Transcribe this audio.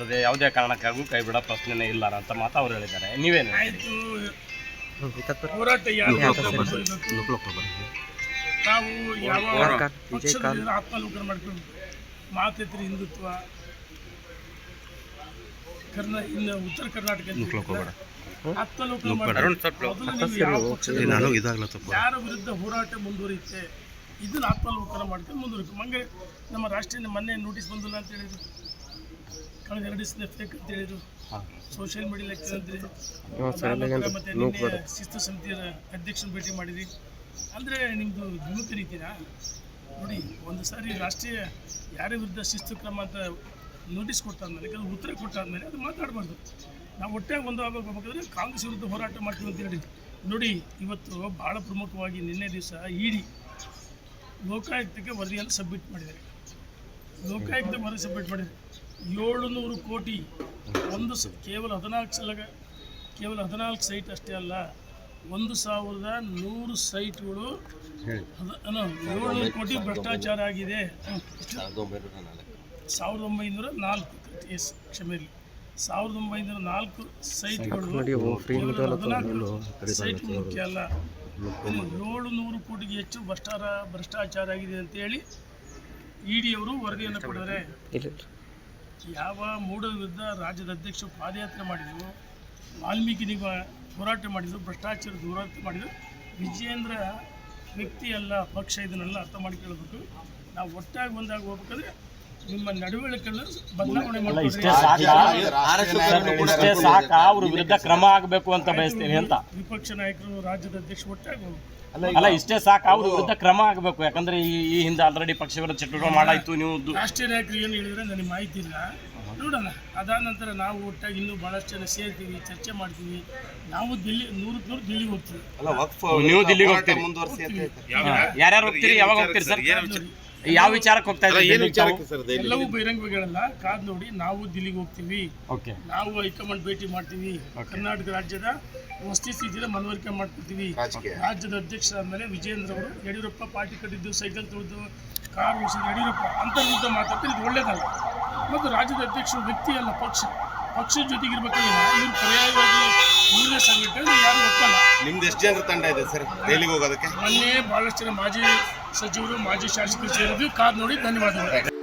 ಬರ್ತದೆ, ಯಾವುದೇ ಕಾರಣಕ್ಕಾಗೂ ಕೈ ಬಿಡೋ ಪ್ರಶ್ನೆನೇ ಇಲ್ಲ ಅಂತ ಮಾತು ಅವ್ರು ಹೇಳಿದ್ದಾರೆ. ನೀವೇನು ಆಯಿತು, ಹೋರಾಟ ನಾವು ಯಾವ ಪಕ್ಷದ ಆತ್ಮಾವಲೋಕನ ಮಾಡ್ಕೊಂಡು ಮಾತೇತರ ಹಿಂದುತ್ವ ಇನ್ನು ಉತ್ತರ ಕರ್ನಾಟಕ ಆತ್ಮಾವಲೋಕನ ಯಾರ ವಿರುದ್ಧ ಹೋರಾಟ ಮುಂದುವರಿಯುತ್ತೆ ಇದನ್ನ ಆತ್ಮಾವಲೋಕನ ಮಾಡ್ಕೊಂಡು ಮುಂದುವರಿತು. ಮಂಗೆ ನಮ್ಮ ರಾಷ್ಟ್ರೀಯ ಮೊನ್ನೆ ನೋಟಿಸ್ ಬಂದಿಲ್ಲ ಅಂತ ಹೇಳಿದ್ರು, ಕಳೆದ 2 ದಿವಸದಿಂದ ಫೇಕ್ ಅಂತ ಹೇಳಿದ್ರು, ಸೋಷಿಯಲ್ ಮೀಡಿಯಾ ಮತ್ತೆ ಶಿಸ್ತು ಸಮಿತಿಯ ಅಧ್ಯಕ್ಷನ ಭೇಟಿ ಮಾಡಿದ್ವಿ. ಅಂದರೆ ನಿಮ್ಮದು ವಿಮುಖ ರೀತಿನಾ? ನೋಡಿ, ಒಂದು ಸಾರಿ ರಾಷ್ಟ್ರೀಯ ಯಾರ ವಿರುದ್ಧ ಶಿಸ್ತು ಕ್ರಮ ಅಂತ ನೋಟಿಸ್ ಕೊಟ್ಟಾದ್ಮೇಲೆ, ಕೆಲವು ಉತ್ತರ ಕೊಟ್ಟಾದ್ಮೇಲೆ ಅದು ಮಾತಾಡಬಾರ್ದು. ನಾವು ಒಟ್ಟಾಗಿ ಒಂದು ಆಗಬೇಕಾದ್ರೆ ಕಾಂಗ್ರೆಸ್ ವಿರುದ್ಧ ಹೋರಾಟ ಮಾಡ್ತೀವಿ ಅಂತ ಹೇಳಿ. ನೋಡಿ, ಇವತ್ತು ಭಾಳ ಪ್ರಮುಖವಾಗಿ ನಿನ್ನೆ ದಿವಸ ಇಡಿ ಲೋಕಾಯುಕ್ತಕ್ಕೆ ವರದಿಯನ್ನು ಸಬ್ಮಿಟ್ ಮಾಡಿದ್ದಾರೆ. ಲೋಕಾಯುಕ್ತ ವರದಿ ಸಬ್ಮಿಟ್ ಮಾಡಿದ್ದಾರೆ. 700 ಕೋಟಿ ಕೇವಲ 14 ಸೈಟ್ ಅಷ್ಟೇ ಅಲ್ಲ, 1100 ಸೈಟ್ಗಳು 700 ಕೋಟಿ ಭ್ರಷ್ಟಾಚಾರ ಆಗಿದೆ. 1904 ಕ್ಷಮೆಯಲ್ಲಿ 1904 ಸೈಟ್ಗಳು ಸೈಟ್ ಮುಖ್ಯ ಅಲ್ಲ, 700 ಕೋಟಿಗೆ ಹೆಚ್ಚು ಭ್ರಷ್ಟಾಚಾರ ಆಗಿದೆ ಅಂತೇಳಿ ಇಡಿಯವರು ವರದಿಯನ್ನು ಕೊಡಿದರೆ, ಯಾವ ಮೂಢ ವಿರುದ್ಧ ರಾಜ್ಯದ ಅಧ್ಯಕ್ಷರು ಪಾದಯಾತ್ರೆ ಮಾಡಿದರು, ವಾಲ್ಮೀಕಿ ಹೋರಾಟ ಮಾಡಿದರು, ಭ್ರಷ್ಟಾಚಾರದ ಹೋರಾಟ ಮಾಡಿದರು. ವಿಜಯೇಂದ್ರ ವ್ಯಕ್ತಿ ಅಲ್ಲ, ಪಕ್ಷ, ಇದನ್ನೆಲ್ಲ ಅರ್ಥ ಮಾಡಿಕೊಳ್ಳಬೇಕು. ನಾವು ಒಟ್ಟಾಗಿ ಒಂದಾಗಿ ಹೋಗ್ಬೇಕಾದ್ರೆ ನಿಮ್ಮ ನಡವಳಿಕೆಯನ್ನು ಬದಲಾವಣೆ ಮಾಡ್ತೀವಿ. ಅವ್ರ ವಿರುದ್ಧ ಕ್ರಮ ಆಗಬೇಕು ಅಂತ ಬಯಸ್ತೀನಿ ಅಂತ ವಿಪಕ್ಷ ನಾಯಕರು, ರಾಜ್ಯದ ಅಧ್ಯಕ್ಷರು ಒಟ್ಟಾಗಿ ಹೋಗ್ಬೇಕು. ಅಲ್ಲ, ಇಷ್ಟೇ ಸಾಕು, ಅವ್ರ ವಿರುದ್ಧ ಕ್ರಮ ಆಗಬೇಕು. ಯಾಕಂದ್ರೆ ಈ ಹಿಂದೆ ಆಲ್ರೆಡಿ ಪಕ್ಷ ವಿರುದ್ಧ ಚಟುವಟಿಕೆ ಮಾಡಾಯ್ತು. ನೀವು ರಾಷ್ಟ್ರೀಯ ನಾಯಕರು ಏನು ಹೇಳಿದ್ರೆ ನನಗೆ ಮಾಹಿತಿ ಇಲ್ಲ, ನೋಡೋಣ. ಅದಾದ ನಂತರ ನಾವು ಒಟ್ಟಾಗಿ ಇನ್ನೂ ಭಾಳಷ್ಟು ಜನ ಸೇರ್ತೀವಿ, ಚರ್ಚೆ ಮಾಡ್ತೀವಿ. ನಾವು ದಿಲ್ಲಿ 100% ದಿಲ್ಲಿಗೆ ಹೋಗ್ತೀವಿ. ನೀವು ದಿಲ್ಲಿಗೆ ಹೋಗ್ತೀರಿ? ಯಾರ್ಯಾರು ಹೋಗ್ತೀರಿ? ಯಾವಾಗ ಹೋಗ್ತೀರಿ ಸರ್? ಯಾವ ವಿಚಾರಕ್ಕೆ ಹೋಗ್ತಾ ಇದ್ದೀರಿ? ಎಲ್ಲವೂ ಬಹಿರಂಗಗಳಲ್ಲ, ಕಾದ್ ನೋಡಿ. ನಾವು ದಿಲ್ಲಿಗೆ ಹೋಗ್ತೀವಿ, ನಾವು ಹೈಕಮಾಂಡ್ ಭೇಟಿ ಮಾಡ್ತೀವಿ, ಕರ್ನಾಟಕ ರಾಜ್ಯದ ವಸ್ತಿ ಸ್ಥಿತಿಯ ಮನವರಿಕೆ ಮಾಡ್ಕೊತೀವಿ. ರಾಜ್ಯದ ಅಧ್ಯಕ್ಷರಾದ್ಮೇಲೆ ವಿಜಯೇಂದ್ರ ಅವರು ಯಡಿಯೂರಪ್ಪ ಪಾರ್ಟಿ ಕಟ್ಟಿದ್ದು, ಸೈಕಲ್ ತೊಳೆದು, ಕಾರು ಉಳಿಸಿದ್ದು ಯಡಿಯೂರಪ್ಪ ಅಂತರ್ವಿರುದ್ಧ ಮಾತಾಡ್ತಾರೆ. ಇದು ಒಳ್ಳೇದಲ್ಲ. ಮತ್ತು ರಾಜ್ಯದ ಅಧ್ಯಕ್ಷರು ವ್ಯಕ್ತಿ ಅಲ್ಲ, ಪಕ್ಷದ ಜೊತೆಗಿರ್ಬೇಕಾಗಿಲ್ಲ. ಇವ್ರು ಪರ್ಯಾಯವಾಗಿ ಮುಂದೆ ಸಂಘಟನೆ ಯಾರು ಒಪ್ಪಲ್ಲ. ನಿಮ್ದು ಎಷ್ಟು ಜನರ ತಂಡ ಇದೆ ಸರ್ ದೆಹಲಿಗೆ ಹೋಗೋದಕ್ಕೆ? ಮೊನ್ನೆ ಭಾಳಷ್ಟು ಜನ ಮಾಜಿ ಸಚಿವರು, ಮಾಜಿ ಶಾಸಕರು ಸೇರಿದ್ವಿ. ಕಾದ್ ನೋಡಿ. ಧನ್ಯವಾದಗಳು.